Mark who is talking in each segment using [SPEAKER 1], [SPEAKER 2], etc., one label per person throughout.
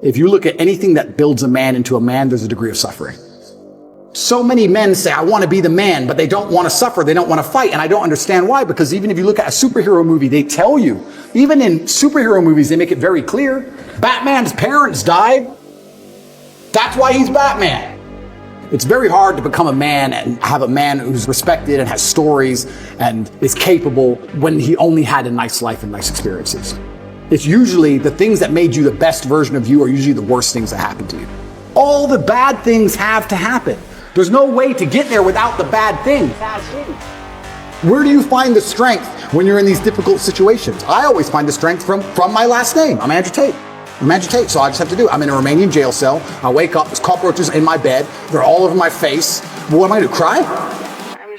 [SPEAKER 1] if you look at anything that builds a man into a man, there's a degree of suffering. So many men say, I want to be the man, but they don't want to suffer. They don't want to fight. And I don't understand why, because even if you look at a superhero movie, they tell you, even in superhero movies, they make it very clear. Batman's parents died. That's why he's Batman. It's very hard to become a man and have a man who's respected and has stories and is capable when he only had a nice life and nice experiences. It's usually the things that made you the best version of you are usually the worst things that happened to you. All the bad things have to happen. There's no way to get there without the bad things. Where do you find the strength when you're in these difficult situations? I always find the strength from my last name. I'm Andrew Tate. I'm Andrew Tate, so I just have to do it. I'm in a Romanian jail cell. I wake up, there's cockroaches in my bed. They're all over my face. What am I going to cry?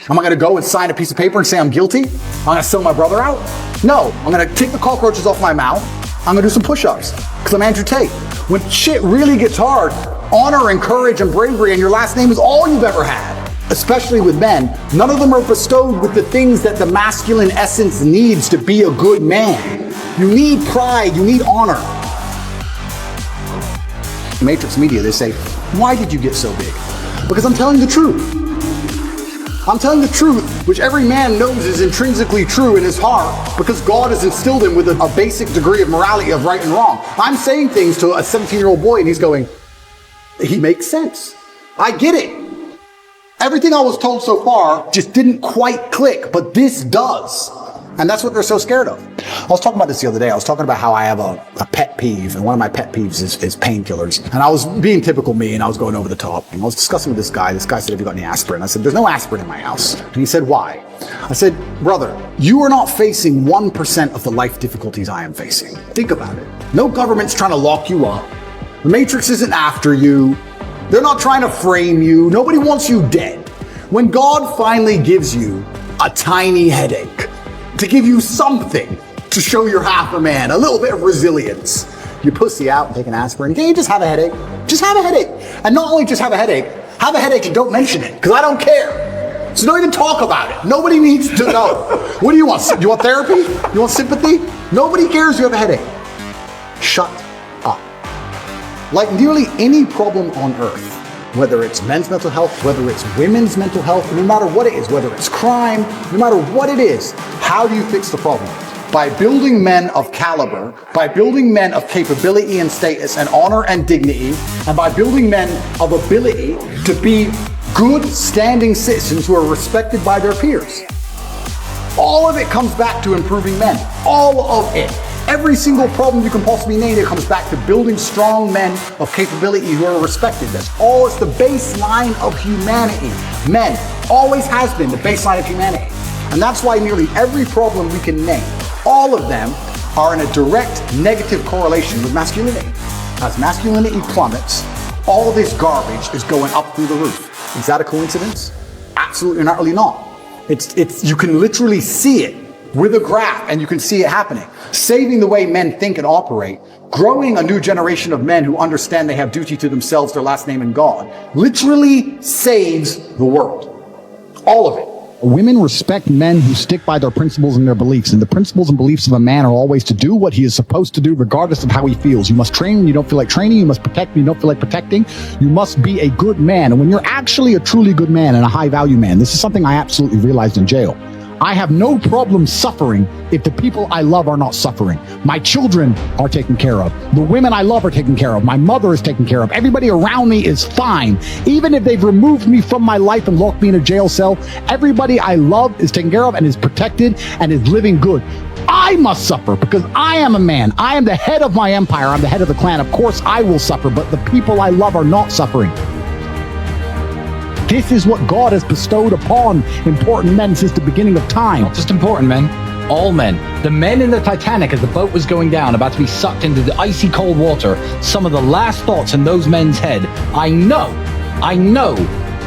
[SPEAKER 1] Am I going to go and sign a piece of paper and say I'm guilty? I'm going to sell my brother out? No, I'm going to take the cockroaches off my mouth. I'm going to do some push-ups because I'm Andrew Tate. When shit really gets hard, honor and courage and bravery and your last name is all you've ever had. Especially with men, none of them are bestowed with the things that the masculine essence needs to be a good man. You need pride, you need honor. Matrix Media, they say, why did you get so big? Because I'm telling the truth. I'm telling the truth, which every man knows is intrinsically true in his heart, because God has instilled him with a basic degree of morality of right and wrong. I'm saying things to a 17-year-old boy and he's going, he makes sense. I get it. Everything I was told so far just didn't quite click, but this does. And that's what they're so scared of. I was talking about this the other day. I was talking about how I have a pet peeve, and one of my pet peeves is painkillers. And I was being typical me, and I was going over the top. And I was discussing with this guy. This guy said, have you got any aspirin? I said, there's no aspirin in my house. And he said, why? I said, brother, you are not facing 1% of the life difficulties I am facing. Think about it. No government's trying to lock you up. The Matrix isn't after you. They're not trying to frame you. Nobody wants you dead. When God finally gives you a tiny headache, to give you something to show you're half a man, a little bit of resilience, you pussy out and take an aspirin. Can you just have a headache? Just have a headache. And not only just have a headache and don't mention it, because I don't care. So don't even talk about it. Nobody needs to know. What do you want? You want therapy? You want sympathy? Nobody cares you have a headache. Shut up. Like nearly any problem on earth, whether it's men's mental health, whether it's women's mental health, no matter what it is, whether it's crime, no matter what it is, how do you fix the problem? By building men of caliber, by building men of capability and status and honor and dignity, and by building men of ability to be good standing citizens who are respected by their peers. All of it comes back to improving men. All of it. Every single problem you can possibly name, it comes back to building strong men of capability who are respected. That's all. It's the baseline of humanity. Men always has been the baseline of humanity. And that's why nearly every problem we can name, all of them are in a direct negative correlation with masculinity. As masculinity plummets, all this garbage is going up through the roof. Is that a coincidence? Absolutely not, really not. It's you can literally see it with a graph, and you can see it happening. Saving the way men think and operate, growing a new generation of men who understand they have duty to themselves, their last name, and God, literally saves the world. All of it.
[SPEAKER 2] Women respect men who stick by their principles and their beliefs, and the principles and beliefs of a man are always to do what he is supposed to do regardless of how he feels. You must train when you don't feel like training. You must protect when you don't feel like protecting. You must be a good man. And when you're actually a truly good man and a high value man, this is something I absolutely realized in jail. I have no problem suffering if the people I love are not suffering. My children are taken care of. The women I love are taken care of. My mother is taken care of. Everybody around me is fine. Even if they've removed me from my life and locked me in a jail cell, everybody I love is taken care of and is protected and is living good. I must suffer because I am a man. I am the head of my empire. I'm the head of the clan. Of course I will suffer, but the people I love are not suffering. This is what God has bestowed upon important men since the beginning of time.
[SPEAKER 3] Not just important men, all men. The men in the Titanic as the boat was going down, about to be sucked into the icy cold water, some of the last thoughts in those men's head, I know,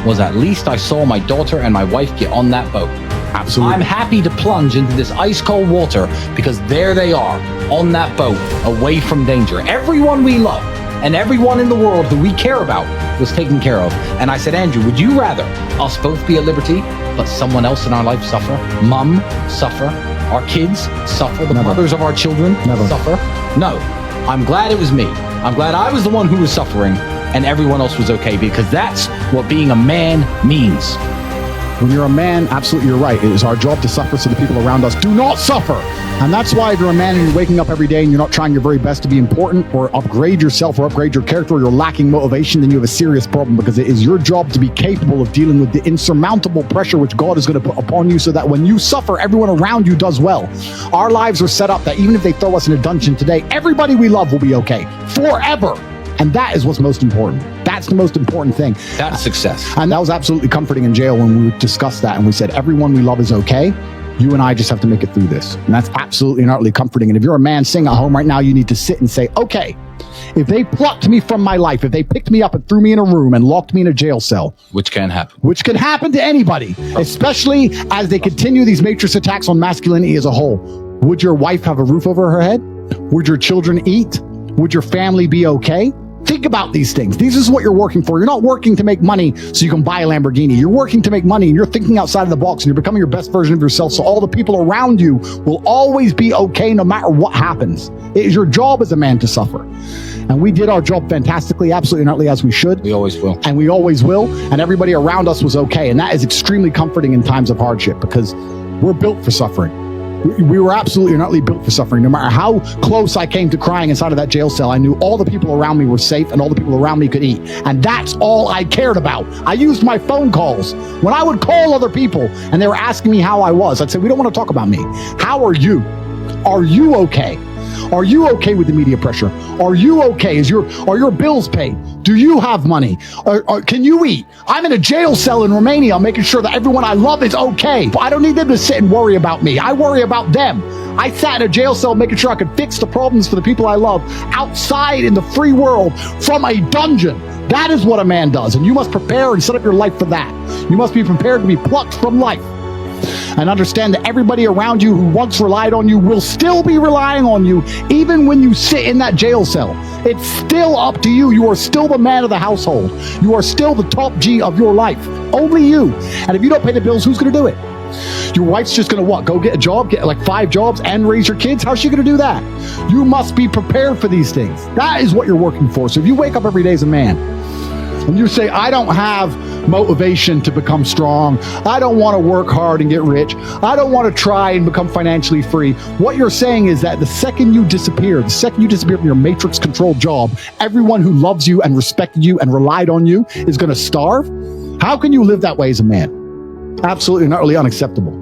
[SPEAKER 3] was at least I saw my daughter and my wife get on that boat.
[SPEAKER 2] Absolutely.
[SPEAKER 3] I'm happy to plunge into this ice cold water because there they are, on that boat, away from danger. Everyone we love and everyone in the world who we care about was taken care of. And I said, Andrew, would you rather us both be at liberty, but someone else in our life suffer? Mum suffer, our kids suffer, the mothers of our children suffer? No, I'm glad it was me. I'm glad I was the one who was suffering and everyone else was okay, because that's what being a man means.
[SPEAKER 2] When you're a man, absolutely you're right. It is our job to suffer so the people around us do not suffer. And that's why if you're a man and you're waking up every day and you're not trying your very best to be important or upgrade yourself or upgrade your character, or you're lacking motivation, then you have a serious problem, because it is your job to be capable of dealing with the insurmountable pressure which God is going to put upon you, so that when you suffer, everyone around you does well. Our lives are set up that even if they throw us in a dungeon today, everybody we love will be okay forever. And that is what's most important. That's the most important thing.
[SPEAKER 3] That's success.
[SPEAKER 2] And that was absolutely comforting in jail when we discussed that. And we said, everyone we love is okay. You and I just have to make it through this. And that's absolutely and utterly comforting. And if you're a man sitting at home right now, you need to sit and say, okay, if they plucked me from my life, if they picked me up and threw me in a room and locked me in a jail cell,
[SPEAKER 3] Which can happen.
[SPEAKER 2] which can happen to anybody, especially as they continue these matrix attacks on masculinity as a whole, would your wife have a roof over her head? Would your children eat? Would your family be okay? Think about these things. This is what you're working for. You're not working to make money so you can buy a Lamborghini. You're working to make money, and you're thinking outside of the box, and you're becoming your best version of yourself, so all the people around you will always be okay no matter what happens. It is your job as a man to suffer. And we did our job fantastically, absolutely and utterly as we should.
[SPEAKER 3] We always will.
[SPEAKER 2] And we always will. And everybody around us was okay. And that is extremely comforting in times of hardship, because we're built for suffering. We were absolutely and utterly built for suffering. No matter how close I came to crying inside of that jail cell, I knew all the people around me were safe and all the people around me could eat. And that's all I cared about. I used my phone calls. When I would call other people and they were asking me how I was, I'd say, we don't want to talk about me. How are you? Are you okay? Are you okay with the media pressure? Are you okay? Are your bills paid? Do you have money? Can you eat? I'm in a jail cell in Romania, making sure that everyone I love is okay. I don't need them to sit and worry about me. I worry about them. I sat in a jail cell making sure I could fix the problems for the people I love outside in the free world from a dungeon. That is what a man does, and you must prepare and set up your life for that. You must be prepared to be plucked from life. And understand that everybody around you who once relied on you will still be relying on you, even when you sit in that jail cell. It's still up to you. You are still the man of the household. You are still the top G of your life. Only you. And if you don't pay the bills, who's going to do it? Your wife's just going to what? Go get a job, get like 5 jobs and raise your kids? How's she going to do that? You must be prepared for these things. That is what you're working for. So if you wake up every day as a man and you say, I don't have motivation to become strong, I don't want to work hard and get rich, I don't want to try and become financially free, what you're saying is that the second you disappear from your matrix controlled job, everyone who loves you and respected you and relied on you is going to starve. How can you live that way as a man? Absolutely and utterly unacceptable.